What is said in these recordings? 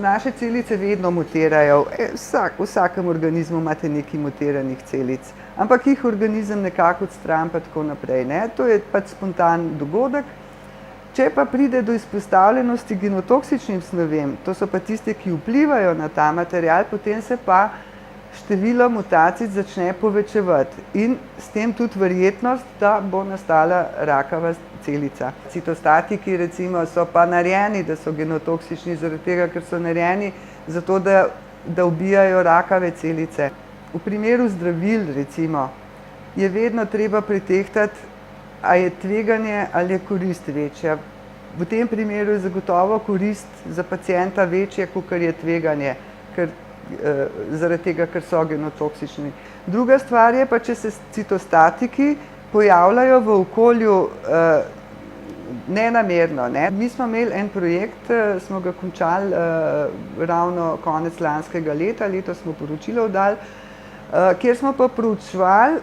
naše celice vedno mutirajo. V vsakem organizmu imate nekaj mutiranih celic, ampak jih organizem nekako odstrani pa tako naprej, ne. To je pač spontan dogodek. Če pa pride do izpostavljenosti genotoksičnim snovem, to so pa tiste, ki vplivajo na ta material, potem se pa število mutacij začne povečevati in s tem tudi verjetnost, da bo nastala rakava celica. Citostatiki recimo so pa narejeni, da so genotoksični, zaradi tega, ker so narejeni zato, da ubijajo rakave celice. V primeru zdravil recimo je vedno treba pretehtati, a je tveganje ali je korist večja. V tem primeru je zagotovo korist za pacienta večja, kakor je tveganje, zaradi tega, ker so genotoksični. Druga stvar je pa, če se citostatiki pojavljajo v okolju nenamerno, ne. Mi smo imeli en projekt, smo ga končali ravno konec lanskega leta, letos smo poročilo oddali, kjer smo pa proučevali,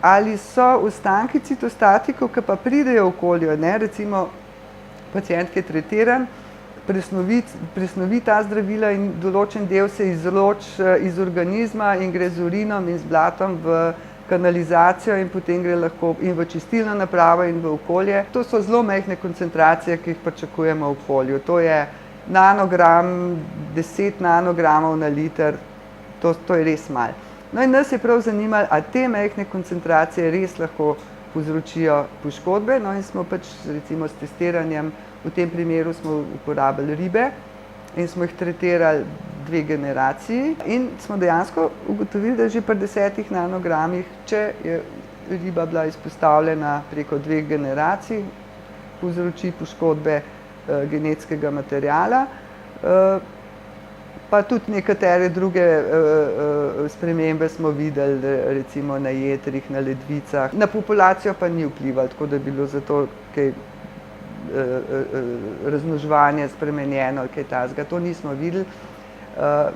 ali so ostanki citostatikov, ki pa pridejo v okolje, ne, recimo pacient, ki je tretiran, presnovi ta zdravila in določen del se izloči iz organizma in gre z urinom in z blatom v kanalizacijo in potem gre lahko in v čistilno napravo in v okolje. To so zelo majhne koncentracije, ki jih pričakujemo v okolju. To je nanogram, 10 nanogramov na liter, to je res malo. No in nas je prav zanimalo, a te majhne koncentracije res lahko povzročijo poškodbe, no in smo pač recimo s testiranjem, v tem primeru smo uporabili ribe in smo jih tretirali 2 generaciji in smo dejansko ugotovili, da že pri 10 nanogramih, če je riba bila izpostavljena preko 2 generacij, povzroči poškodbe genetskega materiala, pa tudi nekatere druge spremembe smo videli, recimo na jetrih, na ledvicah. Na populacijo pa ni vplivalo, tako da je bilo zato kaj razmnoževanje spremenjeno ali kaj takega, to nismo videli.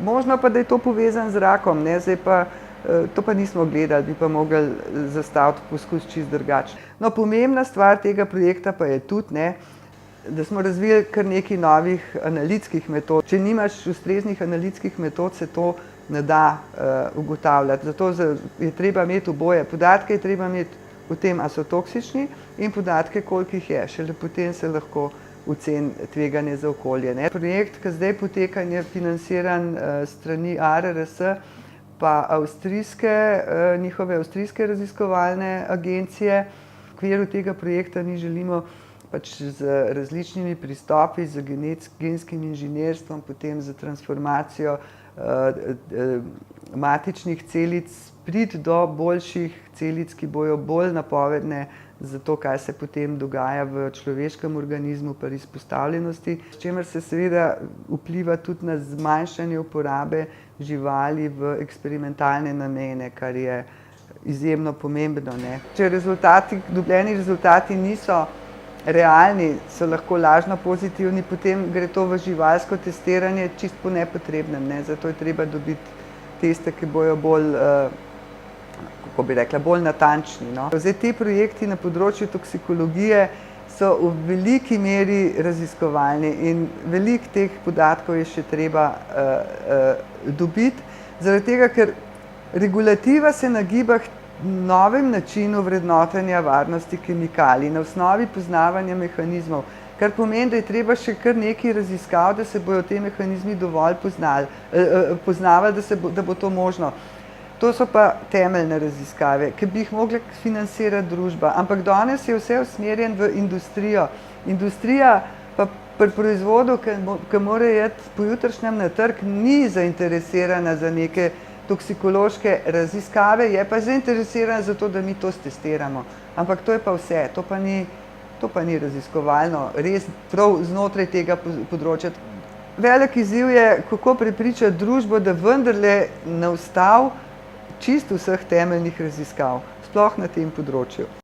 Možno pa, da je to povezano z rakom, ne, zdaj pa to pa nismo gledali, bi pa mogli zastaviti poskus čisto drugače. No, pomembna stvar tega projekta pa je tudi, ne, da smo razvili kar nekaj novih analitskih metod. Če nimaš ustreznih analitskih metod, se to ne da ugotavljati. Zato je treba imeti oboje. Podatke je treba imeti o tem, a so toksični, in podatke, koliko jih je. Šele potem se lahko oceni tveganje za okolje, ne. Projekt, ki zdaj poteka in je financiran strani ARRS pa njihove avstrijske raziskovalne agencije. V okviru tega projekta mi želimo pač z različnimi pristopi, z genskim inženirstvom, potem z transformacijo matičnih celic, priti do boljših celic, ki bojo bolj napovedne za to, kaj se potem dogaja v človeškem organizmu pri izpostavljenosti, s čimer se seveda vpliva tudi na zmanjšanje uporabe živali v eksperimentalne namene, kar je izjemno pomembno, ne. Če dobljeni rezultati niso realni, so lahko lažno pozitivni, potem gre to v živalsko testiranje čisto po nepotrebnem, ne. Zato je treba dobiti teste, ki bojo bolj, kako bi rekla, bolj natančni, no. Zdaj ti projekti na področju toksikologije so v veliki meri raziskovalni in veliko teh podatkov je še treba dobiti, zaradi tega, ker regulativa se nagiba k novem načinu vrednotenja varnosti kemikalij na osnovi poznavanja mehanizmov, kar pomeni, da je treba še kar nekaj raziskav, da se bojo te mehanizmi dovolj poznavali, da bo to možno. To so pa temeljne raziskave, ki bi jih mogla financirati družba, ampak danes je vse usmerjeno v industrijo. Industrija pa pri proizvodu, ki mora iti pojutrišnjem na trg, ni zainteresirana za neke toksikološke raziskave, je pa zainteresirana za to, da mi to stestiramo. Ampak to je pa vse, to pa ni raziskovalno, res prav znotraj tega področja. Velik izziv je, kako prepričati družbo, da vendarle ne ustavi čisto vseh temeljnih raziskav, sploh na tem področju.